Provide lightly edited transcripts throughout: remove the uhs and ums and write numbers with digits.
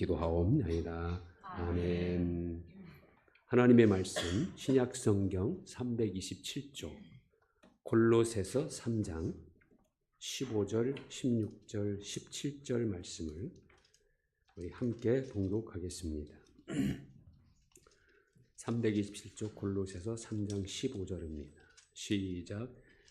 기도하옵나이다. 아멘. 하나님의 말씀 신약성경 327쪽 골로새서 3장 15절, 16절, 17절 말씀을 우리 함께 봉독하겠습니다. 327쪽 골로새서 3장 15절입니다. 시작.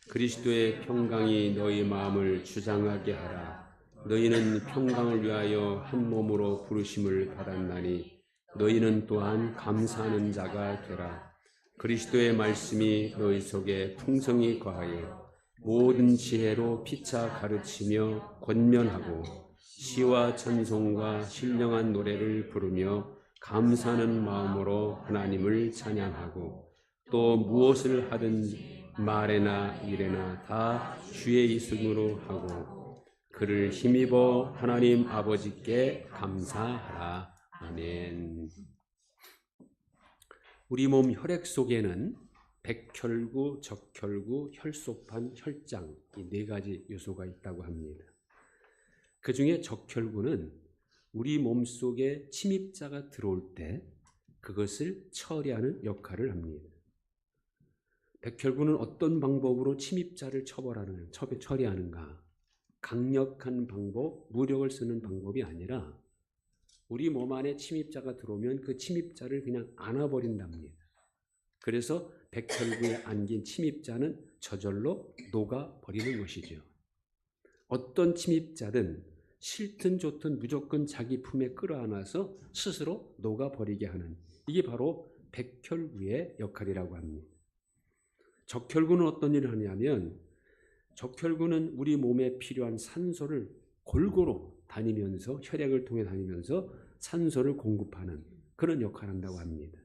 그리스도의 평강이 너희 마음을 주장하게 하라. 너희는 평강을 위하여 한 몸으로 부르심을 받았나니 너희는 또한 감사하는 자가 되라. 그리스도의 말씀이 너희 속에 풍성히 거하여 모든 지혜로 피차 가르치며 권면하고 시와 찬송과 신령한 노래를 부르며 감사하는 마음으로 하나님을 찬양하고 또 무엇을 하든지 말에나 일에나 다 주의 이름으로 하고 그를 힘입어 하나님 아버지께 감사하라. 아멘. 우리 몸 혈액 속에는 백혈구, 적혈구, 혈소판, 혈장 이 네 가지 요소가 있다고 합니다. 그 중에 적혈구는 우리 몸 속에 침입자가 들어올 때 그것을 처리하는 역할을 합니다. 백혈구는 어떤 방법으로 침입자를 처리하는가? 강력한 방법, 무력을 쓰는 방법이 아니라 우리 몸 안에 침입자가 들어오면 그 침입자를 그냥 안아버린답니다. 그래서 백혈구에 안긴 침입자는 저절로 녹아버리는 것이죠. 어떤 침입자든 싫든 좋든 무조건 자기 품에 끌어안아서 스스로 녹아버리게 하는 이게 바로 백혈구의 역할이라고 합니다. 적혈구는 어떤 일을 하냐면 적혈구는 우리 몸에 필요한 산소를 골고루 다니면서 혈액을 통해 다니면서 산소를 공급하는 그런 역할을 한다고 합니다.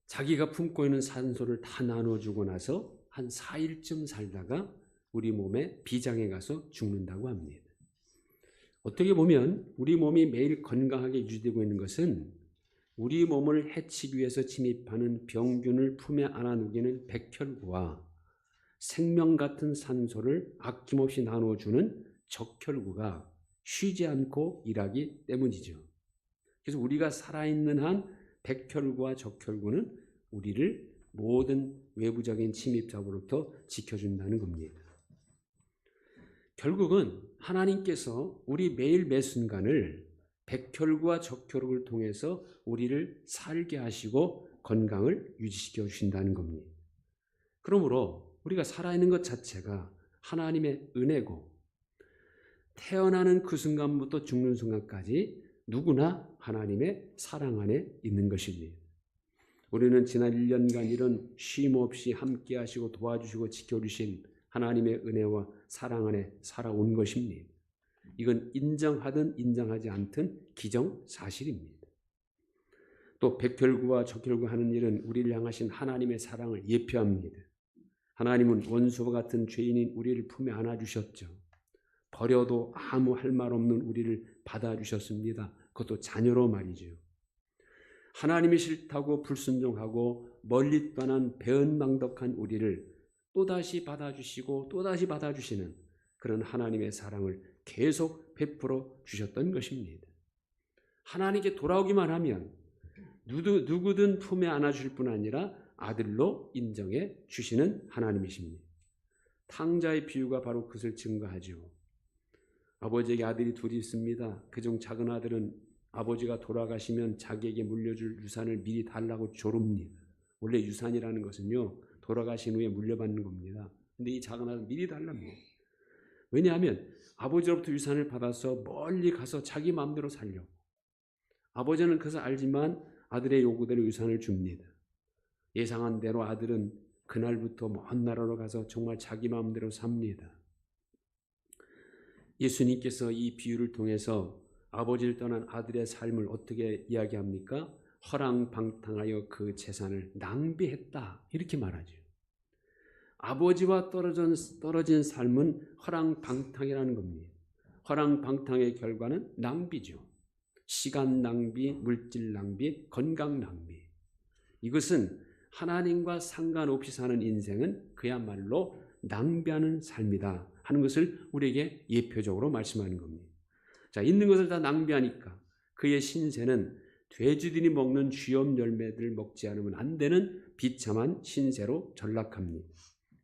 자기가 품고 있는 산소를 다 나눠주고 나서 한 4일쯤 살다가 우리 몸에 비장에 가서 죽는다고 합니다. 어떻게 보면 우리 몸이 매일 건강하게 유지되고 있는 것은 우리 몸을 해치기 위해서 침입하는 병균을 품에 안아누기는 백혈구와 생명 같은 산소를 아낌없이 나눠주는 적혈구가 쉬지 않고 일하기 때문이죠. 그래서 우리가 살아있는 한 백혈구와 적혈구는 우리를 모든 외부적인 침입자로부터 지켜준다는 겁니다. 결국은 하나님께서 우리 매일 매 순간을 백혈구와 적혈구를 통해서 우리를 살게 하시고 건강을 유지시켜 주신다는 겁니다. 그러므로 우리가 살아있는 것 자체가 하나님의 은혜고 태어나는 그 순간부터 죽는 순간까지 누구나 하나님의 사랑 안에 있는 것입니다. 우리는 지난 1년간 이런 쉼 없이 함께 하시고 도와주시고 지켜주신 하나님의 은혜와 사랑 안에 살아온 것입니다. 이건 인정하든 인정하지 않든 기정사실입니다. 또 백혈구와 적혈구 하는 일은 우리를 향하신 하나님의 사랑을 예표합니다. 하나님은 원수와 같은 죄인인 우리를 품에 안아주셨죠. 버려도 아무 할 말 없는 우리를 받아주셨습니다. 그것도 자녀로 말이죠. 하나님이 싫다고 불순종하고 멀리 떠난 배은망덕한 우리를 또다시 받아주시고 또다시 받아주시는 그런 하나님의 사랑을 계속 베풀어 주셨던 것입니다. 하나님께 돌아오기만 하면 누구든 품에 안아줄 뿐 아니라 아들로 인정해 주시는 하나님이십니다. 탕자의 비유가 바로 그것을 증거하죠. 아버지에게 아들이 둘이 있습니다. 그중 작은 아들은 아버지가 돌아가시면 자기에게 물려줄 유산을 미리 달라고 조릅니다. 원래 유산이라는 것은요, 돌아가신 후에 물려받는 겁니다. 근데 이 작은 아들은 미리 달랍니다. 왜냐하면 아버지로부터 유산을 받아서 멀리 가서 자기 마음대로 살려고. 아버지는 그것을 알지만 아들의 요구대로 유산을 줍니다. 예상한 대로 아들은 그날부터 먼 나라로 가서 정말 자기 마음대로 삽니다. 예수님께서 이 비유를 통해서 아버지를 떠난 아들의 삶을 어떻게 이야기합니까? 허랑방탕하여 그 재산을 낭비했다 이렇게 말하죠. 아버지와 떨어진 삶은 허랑방탕이라는 겁니다. 허랑방탕의 결과는 낭비죠. 시간 낭비, 물질 낭비, 건강 낭비. 이것은 하나님과 상관없이 사는 인생은 그야말로 낭비하는 삶이다 하는 것을 우리에게 예표적으로 말씀하는 겁니다. 자, 있는 것을 다 낭비하니까 그의 신세는 돼지들이 먹는 쥐염 열매들을 먹지 않으면 안 되는 비참한 신세로 전락합니다.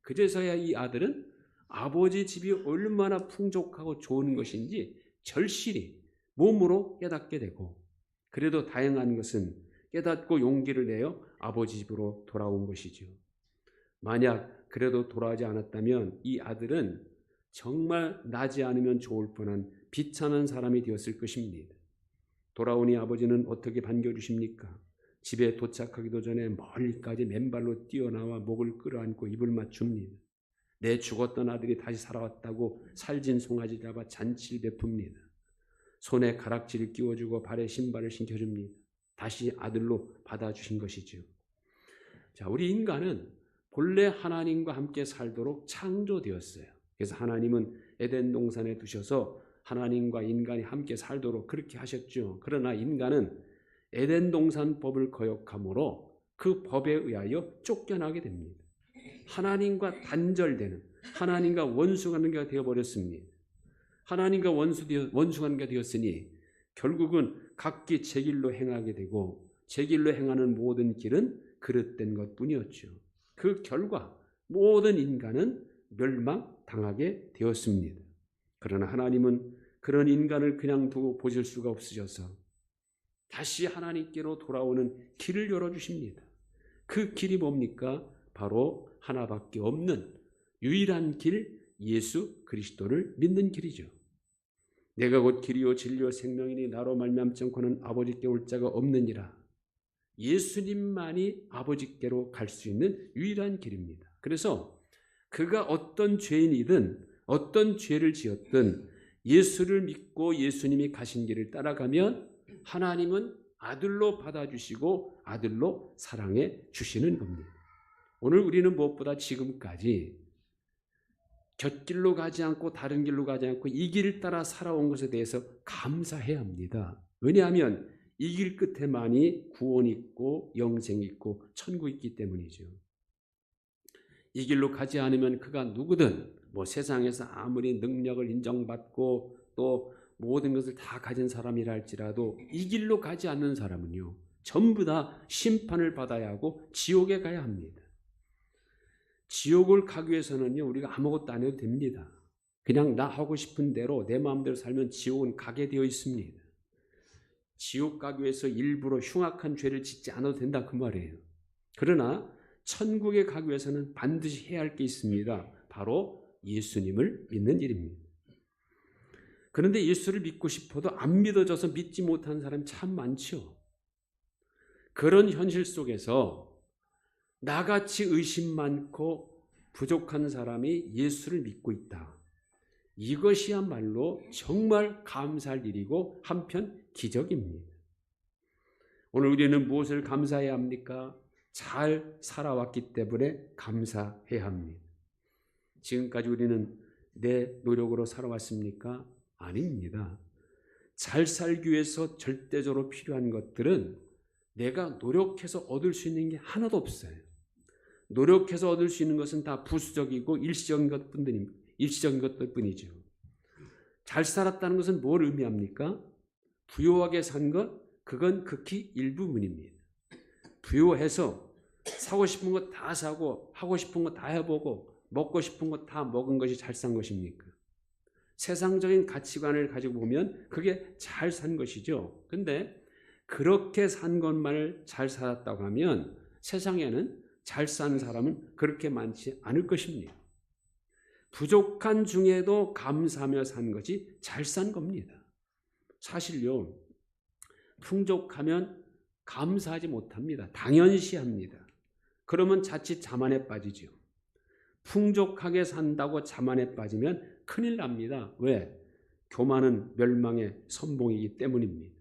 그제서야 이 아들은 아버지 집이 얼마나 풍족하고 좋은 것인지 절실히 몸으로 깨닫게 되고, 그래도 다행한 것은 깨닫고 용기를 내어 아버지 집으로 돌아온 것이죠. 만약 그래도 돌아오지 않았다면 이 아들은 정말 나지 않으면 좋을 뻔한 비참한 사람이 되었을 것입니다. 돌아오니 아버지는 어떻게 반겨주십니까? 집에 도착하기도 전에 멀리까지 맨발로 뛰어나와 목을 끌어안고 입을 맞춥니다. 내 죽었던 아들이 다시 살아왔다고 살진 송아지 잡아 잔치를 베풉니다. 손에 가락지를 끼워주고 발에 신발을 신겨줍니다. 다시 아들로 받아주신 것이죠. 자, 우리 인간은 본래 하나님과 함께 살도록 창조되었어요. 그래서 하나님은 에덴 동산에 두셔서 하나님과 인간이 함께 살도록 그렇게 하셨죠. 그러나 인간은 에덴 동산법을 거역함으로 그 법에 의하여 쫓겨나게 됩니다. 하나님과 단절되는, 하나님과 원수관계가 되어버렸습니다. 하나님과 원수관계가 되었으니 결국은 각기 제 길로 행하게 되고 제 길로 행하는 모든 길은 그릇된 것뿐이었죠. 그 결과 모든 인간은 멸망당하게 되었습니다. 그러나 하나님은 그런 인간을 그냥 두고 보실 수가 없으셔서 다시 하나님께로 돌아오는 길을 열어주십니다. 그 길이 뭡니까? 바로 하나밖에 없는 유일한 길, 예수 그리스도를 믿는 길이죠. 내가 곧 길이요 진리요 생명이니 나로 말미암지 않고는 아버지께 올 자가 없느니라. 예수님만이 아버지께로 갈 수 있는 유일한 길입니다. 그래서 그가 어떤 죄인이든 어떤 죄를 지었든 예수를 믿고 예수님이 가신 길을 따라가면 하나님은 아들로 받아주시고 아들로 사랑해 주시는 겁니다. 오늘 우리는 무엇보다 지금까지 곁길로 가지 않고 다른 길로 가지 않고 이 길을 따라 살아온 것에 대해서 감사해야 합니다. 왜냐하면 이 길 끝에만이 구원이 있고 영생이 있고 천국이 있기 때문이죠. 이 길로 가지 않으면 그가 누구든 세상에서 아무리 능력을 인정받고 또 모든 것을 다 가진 사람이라 할지라도 이 길로 가지 않는 사람은요, 전부 다 심판을 받아야 하고 지옥에 가야 합니다. 지옥을 가기 위해서는요, 우리가 아무것도 안 해도 됩니다. 그냥 나 하고 싶은 대로 내 마음대로 살면 지옥은 가게 되어 있습니다. 지옥 가기 위해서 일부러 흉악한 죄를 짓지 않아도 된다 그 말이에요. 그러나 천국에 가기 위해서는 반드시 해야 할 게 있습니다. 바로 예수님을 믿는 일입니다. 그런데 예수를 믿고 싶어도 안 믿어져서 믿지 못하는 사람이 참 많죠. 그런 현실 속에서 나같이 의심 많고 부족한 사람이 예수를 믿고 있다. 이것이야말로 정말 감사할 일이고 한편 기적입니다. 오늘 우리는 무엇을 감사해야 합니까? 잘 살아왔기 때문에 감사해야 합니다. 지금까지 우리는 내 노력으로 살아왔습니까? 아닙니다. 잘 살기 위해서 절대적으로 필요한 것들은 내가 노력해서 얻을 수 있는 게 하나도 없어요. 노력해서 얻을 수 있는 것은 다 부수적이고 일시적인 것뿐이죠. 잘 살았다는 것은 뭘 의미합니까? 부유하게 산 것, 그건 극히 일부분입니다. 부유해서 사고 싶은 것 다 사고 하고 싶은 것 다 해보고 먹고 싶은 것 다 먹은 것이 잘 산 것입니까? 세상적인 가치관을 가지고 보면 그게 잘 산 것이죠. 근데 그렇게 산 것만을 잘 살았다고 하면 세상에는 잘 사는 사람은 그렇게 많지 않을 것입니다. 부족한 중에도 감사하며 산 것이 잘 산 겁니다. 사실요, 풍족하면 감사하지 못합니다. 당연시합니다. 그러면 자칫 자만에 빠지죠. 풍족하게 산다고 자만에 빠지면 큰일 납니다. 왜? 교만은 멸망의 선봉이기 때문입니다.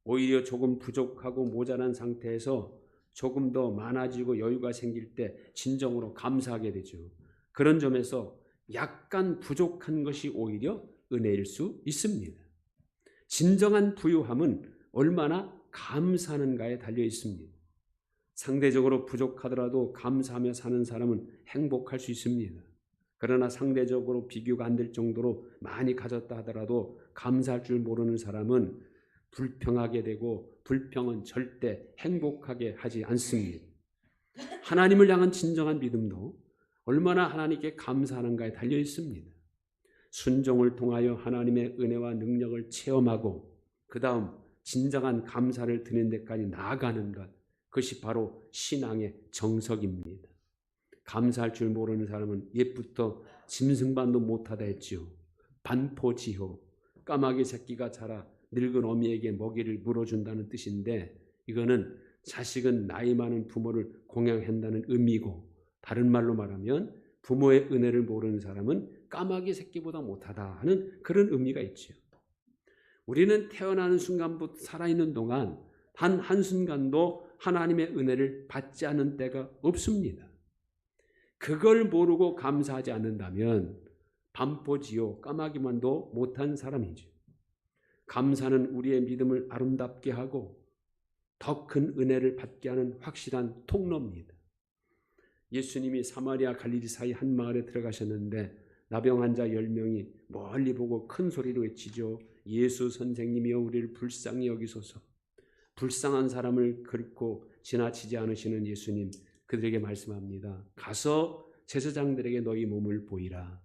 오히려 조금 부족하고 모자란 상태에서 조금 더 많아지고 여유가 생길 때 진정으로 감사하게 되죠. 그런 점에서 약간 부족한 것이 오히려 은혜일 수 있습니다. 진정한 부유함은 얼마나 감사하는가에 달려 있습니다. 상대적으로 부족하더라도 감사하며 사는 사람은 행복할 수 있습니다. 그러나 상대적으로 비교가 안 될 정도로 많이 가졌다 하더라도 감사할 줄 모르는 사람은 불평하게 되고 불평은 절대 행복하게 하지 않습니다. 하나님을 향한 진정한 믿음도 얼마나 하나님께 감사하는가에 달려 있습니다. 순종을 통하여 하나님의 은혜와 능력을 체험하고 그 다음 진정한 감사를 드리는 데까지 나아가는 것, 그것이 바로 신앙의 정석입니다. 감사할 줄 모르는 사람은 옛부터 짐승반도 못하다 했지요. 반포지효, 까마귀 새끼가 자라 늙은 어미에게 먹이를 물어준다는 뜻인데, 이거는 자식은 나이 많은 부모를 공양한다는 의미고, 다른 말로 말하면 부모의 은혜를 모르는 사람은 까마귀 새끼보다 못하다 하는 그런 의미가 있죠. 우리는 태어나는 순간부터 살아있는 동안 단 한순간도 하나님의 은혜를 받지 않은 때가 없습니다. 그걸 모르고 감사하지 않는다면 반포지효, 까마귀만도 못한 사람이죠. 감사는 우리의 믿음을 아름답게 하고 더 큰 은혜를 받게 하는 확실한 통로입니다. 예수님이 사마리아 갈릴리 사이 한 마을에 들어가셨는데 나병 환자 10명이 멀리 보고 큰 소리로 외치죠. 예수 선생님이여 우리를 불쌍히 여기소서. 불쌍한 사람을 그렇고 지나치지 않으시는 예수님, 그들에게 말씀합니다. 가서 제사장들에게 너희 몸을 보이라.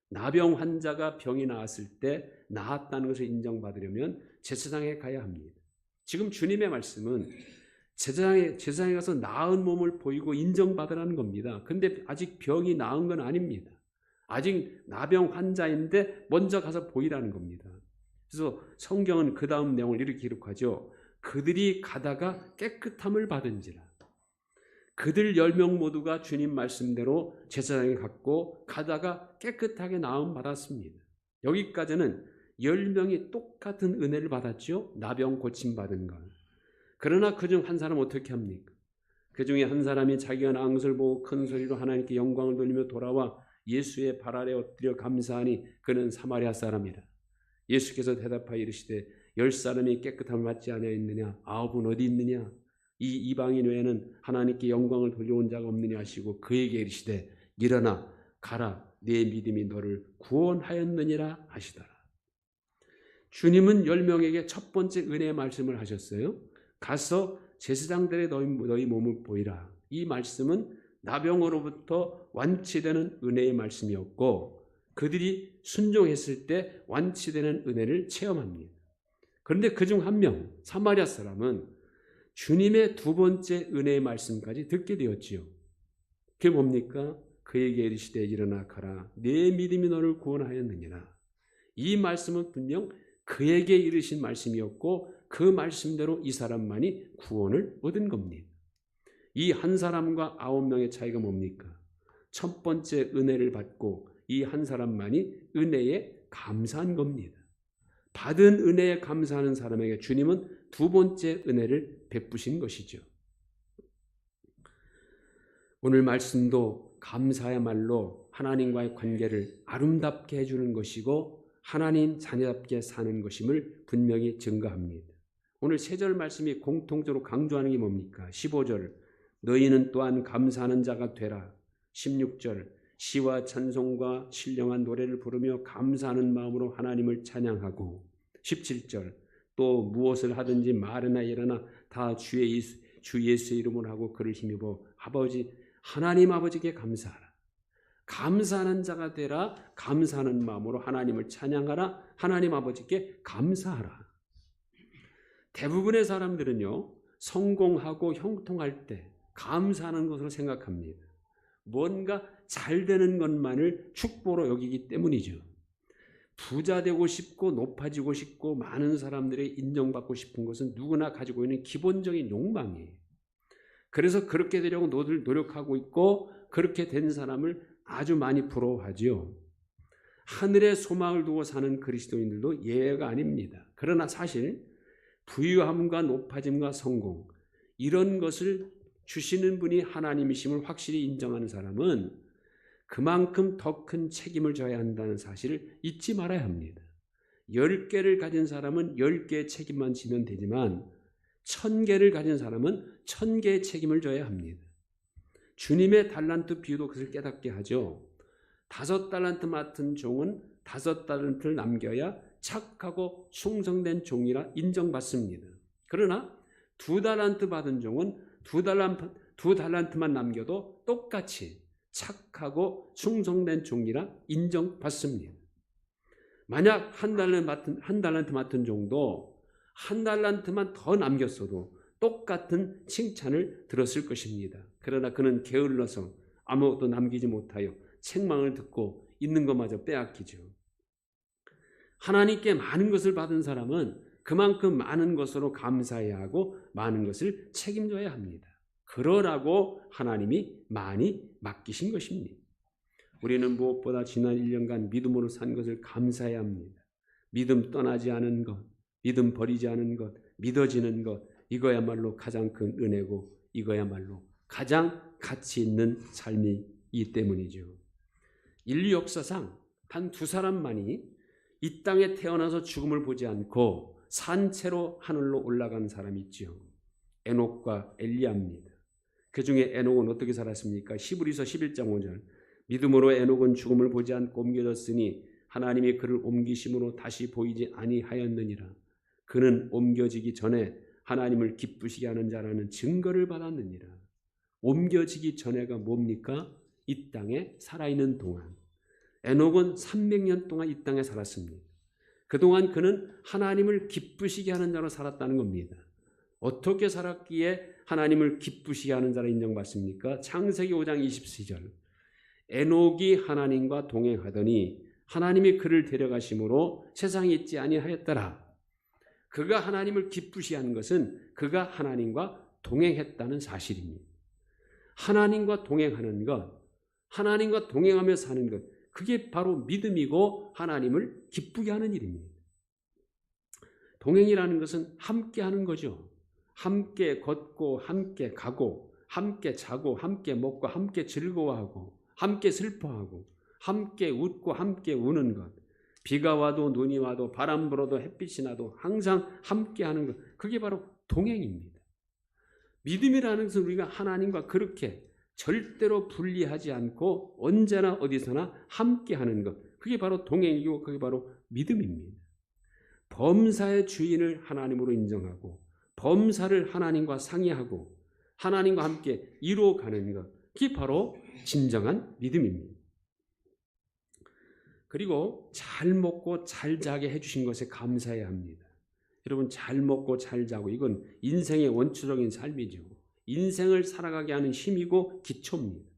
나병 환자가 병이 나았을 때 나았다는 것을 인정받으려면 제사장에 가야 합니다. 지금 주님의 말씀은 제사장에 가서 나은 몸을 보이고 인정받으라는 겁니다. 근데 아직 병이 나은 건 아닙니다. 아직 나병 환자인데 먼저 가서 보이라는 겁니다. 그래서 성경은 그 다음 내용을 이렇게 기록하죠. 그들이 가다가 깨끗함을 받은지라. 그들 10명 모두가 주님 말씀대로 제사장에 갔고 가다가 깨끗하게 나음 받았습니다. 여기까지는 10명이 똑같은 은혜를 받았죠. 나병 고침받은 것. 그러나 그중 한 사람은 어떻게 합니까? 그 중에 한 사람이 자기가 나은 것을 보고 큰 소리로 하나님께 영광을 돌리며 돌아와 예수의 발 아래 엎드려 감사하니 그는 사마리아 사람이라. 예수께서 대답하여 이르시되 10사람이 깨끗함을 받지 아니하였느냐? 9은 어디 있느냐? 이 이방인 외에는 하나님께 영광을 돌려온 자가 없느냐 하시고 그에게 이르시되 일어나 가라 네 믿음이 너를 구원하였느니라 하시더라. 주님은 10명에게 첫 번째 은혜의 말씀을 하셨어요. 가서 제사장들의 너희 몸을 보이라. 이 말씀은 나병으로부터 완치되는 은혜의 말씀이었고 그들이 순종했을 때 완치되는 은혜를 체험합니다. 그런데 그중 한 명, 사마리아 사람은 주님의 두 번째 은혜의 말씀까지 듣게 되었지요. 그게 뭡니까? 그에게 이르시되 일어나 가라. 내 믿음이 너를 구원하였느니라. 이 말씀은 분명 그에게 이르신 말씀이었고 그 말씀대로 이 사람만이 구원을 얻은 겁니다. 이 한 사람과 9명의 차이가 뭡니까? 첫 번째 은혜를 받고 이 한 사람만이 은혜에 감사한 겁니다. 받은 은혜에 감사하는 사람에게 주님은 두 번째 은혜를 베푸신 것이죠. 오늘 말씀도 감사야말로 하나님과의 관계를 아름답게 해주는 것이고 하나님 자녀답게 사는 것임을 분명히 증거합니다. 오늘 3절 말씀이 공통적으로 강조하는 게 뭡니까? 15절 너희는 또한 감사하는 자가 되라. 16절 시와 찬송과 신령한 노래를 부르며 감사하는 마음으로 하나님을 찬양하고 17절 또 무엇을 하든지 말이나 일어나 다 주 예수의 이름으로 하고 그를 힘입어 하나님 아버지께 감사하라. 감사하는 자가 되라. 감사하는 마음으로 하나님을 찬양하라. 하나님 아버지께 감사하라. 대부분의 사람들은요, 성공하고 형통할 때 감사하는 것으로 생각합니다. 뭔가 잘 되는 것만을 축복으로 여기기 때문이죠. 부자 되고 싶고 높아지고 싶고 많은 사람들의 인정받고 싶은 것은 누구나 가지고 있는 기본적인 욕망이에요. 그래서 그렇게 되려고 노력하고 있고 그렇게 된 사람을 아주 많이 부러워하지요. 하늘에 소망을 두고 사는 그리스도인들도 예외가 아닙니다. 그러나 사실 부유함과 높아짐과 성공 이런 것을 주시는 분이 하나님이심을 확실히 인정하는 사람은 그만큼 더 큰 책임을 져야 한다는 사실을 잊지 말아야 합니다. 10개를 가진 사람은 10개의 책임만 지면 되지만 1000개를 가진 사람은 1000개의 책임을 져야 합니다. 주님의 달란트 비유도 그것을 깨닫게 하죠. 5달란트 맡은 종은 5달란트를 남겨야 착하고 충성된 종이라 인정받습니다. 그러나 2달란트 받은 종은 2달란트만 남겨도 똑같이 착하고 충성된 종이라 인정받습니다. 만약 한 달란트 맡은 종도 1달란트만 더 남겼어도 똑같은 칭찬을 들었을 것입니다. 그러나 그는 게을러서 아무것도 남기지 못하여 책망을 듣고 있는 것마저 빼앗기죠. 하나님께 많은 것을 받은 사람은 그만큼 많은 것으로 감사해야 하고 많은 것을 책임져야 합니다. 그러라고 하나님이 많이 맡기신 것입니다. 우리는 무엇보다 지난 1년간 믿음으로 산 것을 감사해야 합니다. 믿음 떠나지 않은 것, 믿음 버리지 않은 것, 믿어지는 것, 이거야말로 가장 큰 은혜고 이거야말로 가장 가치 있는 삶이기 때문이죠. 인류 역사상 단 2사람만이 이 땅에 태어나서 죽음을 보지 않고 산채로 하늘로 올라간 사람이 있죠. 에녹과 엘리야입니다. 그 중에 에녹은 어떻게 살았습니까? 히브리서 11장 5절 믿음으로 에녹은 죽음을 보지 않고 옮겨졌으니 하나님이 그를 옮기심으로 다시 보이지 아니하였느니라. 그는 옮겨지기 전에 하나님을 기쁘시게 하는 자라는 증거를 받았느니라. 옮겨지기 전에가 뭡니까? 이 땅에 살아있는 동안. 에녹은 300년 동안 이 땅에 살았습니다. 그동안 그는 하나님을 기쁘시게 하는 자로 살았다는 겁니다. 어떻게 살았기에 하나님을 기쁘시게 하는 자로 인정받습니까? 창세기 5장 20절 에녹이 하나님과 동행하더니 하나님이 그를 데려가심으로 세상에 있지 아니하였더라. 그가 하나님을 기쁘시게 하는 것은 그가 하나님과 동행했다는 사실입니다. 하나님과 동행하는 것, 하나님과 동행하며 사는 것, 그게 바로 믿음이고 하나님을 기쁘게 하는 일입니다. 동행이라는 것은 함께 하는 거죠. 함께 걷고 함께 가고 함께 자고 함께 먹고 함께 즐거워하고 함께 슬퍼하고 함께 웃고 함께 우는 것. 비가 와도 눈이 와도 바람 불어도 햇빛이 나도 항상 함께 하는 것. 그게 바로 동행입니다. 믿음이라는 것은 우리가 하나님과 그렇게 절대로 분리하지 않고 언제나 어디서나 함께 하는 것. 그게 바로 동행이고 그게 바로 믿음입니다. 범사의 주인을 하나님으로 인정하고 범사를 하나님과 상의하고 하나님과 함께 이루어가는 것. 그게 바로 진정한 믿음입니다. 그리고 잘 먹고 잘 자게 해주신 것에 감사해야 합니다. 여러분 잘 먹고 잘 자고 이건 인생의 원초적인 삶이죠. 인생을 살아가게 하는 힘이고 기초입니다.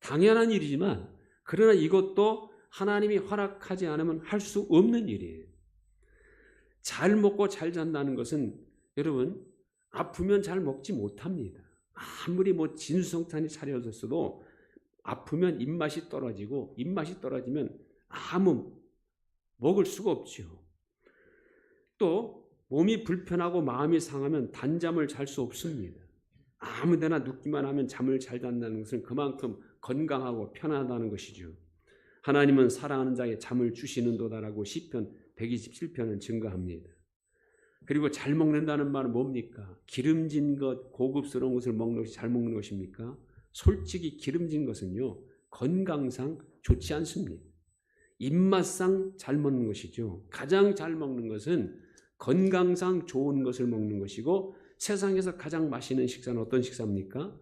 당연한 일이지만 그러나 이것도 하나님이 허락하지 않으면 할 수 없는 일이에요. 잘 먹고 잘 잔다는 것은 여러분 아프면 잘 먹지 못합니다. 아무리 진수성찬이 차려졌어도 아프면 입맛이 떨어지고 입맛이 떨어지면 아무 먹을 수가 없죠. 또 몸이 불편하고 마음이 상하면 단잠을 잘 수 없습니다. 아무데나 눕기만 하면 잠을 잘 잔다는 것은 그만큼 건강하고 편하다는 것이죠. 하나님은 사랑하는 자에게 잠을 주시는도다라고 시편 127편은 증거합니다. 그리고 잘 먹는다는 말은 뭡니까? 기름진 것, 고급스러운 것을 먹는 것이 잘 먹는 것입니까? 솔직히 기름진 것은요, 건강상 좋지 않습니다. 입맛상 잘 먹는 것이죠. 가장 잘 먹는 것은 건강상 좋은 것을 먹는 것이고 세상에서 가장 맛있는 식사는 어떤 식사입니까?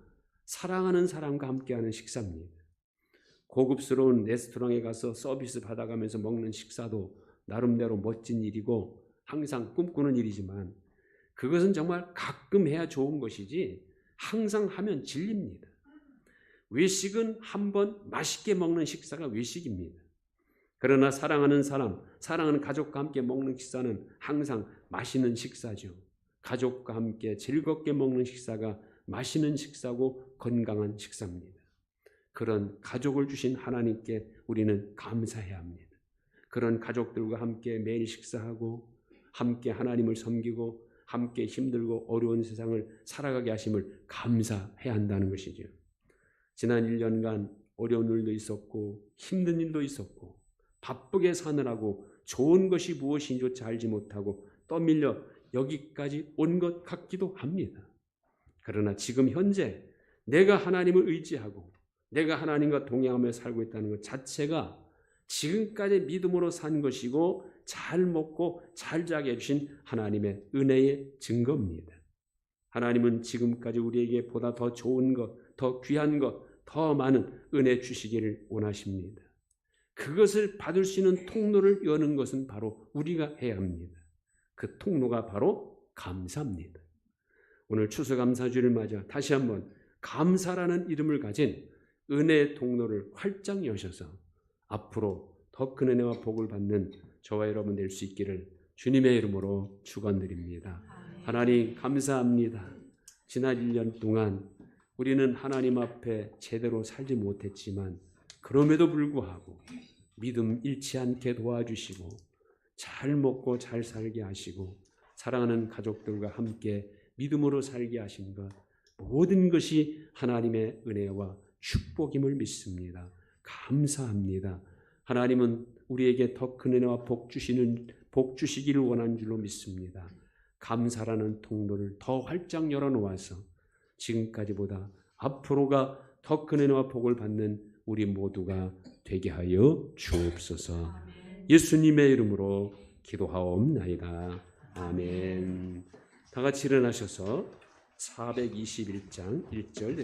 사랑하는 사람과 함께하는 식사입니다. 고급스러운 레스토랑에 가서 서비스 받아가면서 먹는 식사도 나름대로 멋진 일이고 항상 꿈꾸는 일이지만 그것은 정말 가끔 해야 좋은 것이지 항상 하면 질립니다. 외식은 한번 맛있게 먹는 식사가 외식입니다. 그러나 사랑하는 사람, 사랑하는 가족과 함께 먹는 식사는 항상 맛있는 식사죠. 가족과 함께 즐겁게 먹는 식사가 맛있는 식사고 건강한 식사입니다. 그런 가족을 주신 하나님께 우리는 감사해야 합니다. 그런 가족들과 함께 매일 식사하고 함께 하나님을 섬기고 함께 힘들고 어려운 세상을 살아가게 하심을 감사해야 한다는 것이죠. 지난 1년간 어려운 일도 있었고 힘든 일도 있었고 바쁘게 사느라고 좋은 것이 무엇인지조차 알지 못하고 떠밀려 여기까지 온 것 같기도 합니다. 그러나 지금 현재 내가 하나님을 의지하고 내가 하나님과 동행하며 살고 있다는 것 자체가 지금까지 믿음으로 산 것이고 잘 먹고 잘 자게 해주신 하나님의 은혜의 증거입니다. 하나님은 지금까지 우리에게 보다 더 좋은 것, 더 귀한 것, 더 많은 은혜 주시기를 원하십니다. 그것을 받을 수 있는 통로를 여는 것은 바로 우리가 해야 합니다. 그 통로가 바로 감사입니다. 오늘 추수감사주를 맞아 다시 한번 감사라는 이름을 가진 은혜의 통로를 활짝 여셔서 앞으로 더 큰 은혜와 복을 받는 저와 여러분 될 수 있기를 주님의 이름으로 축원드립니다. 하나님 감사합니다. 지난 1년 동안 우리는 하나님 앞에 제대로 살지 못했지만 그럼에도 불구하고 믿음 잃지 않게 도와주시고 잘 먹고 잘 살게 하시고 사랑하는 가족들과 함께 믿음으로 살게 하신 것 모든 것이 하나님의 은혜와 축복임을 믿습니다. 감사합니다. 하나님은 우리에게 더 큰 은혜와 복 주시기를 원하는 줄로 믿습니다. 감사라는 통로를 더 활짝 열어놓아서 지금까지보다 앞으로가 더 큰 은혜와 복을 받는 우리 모두가 되게 하여 주옵소서. 예수님의 이름으로 기도하옵나이다. 아멘. 다 같이 일어나셔서 421장 1절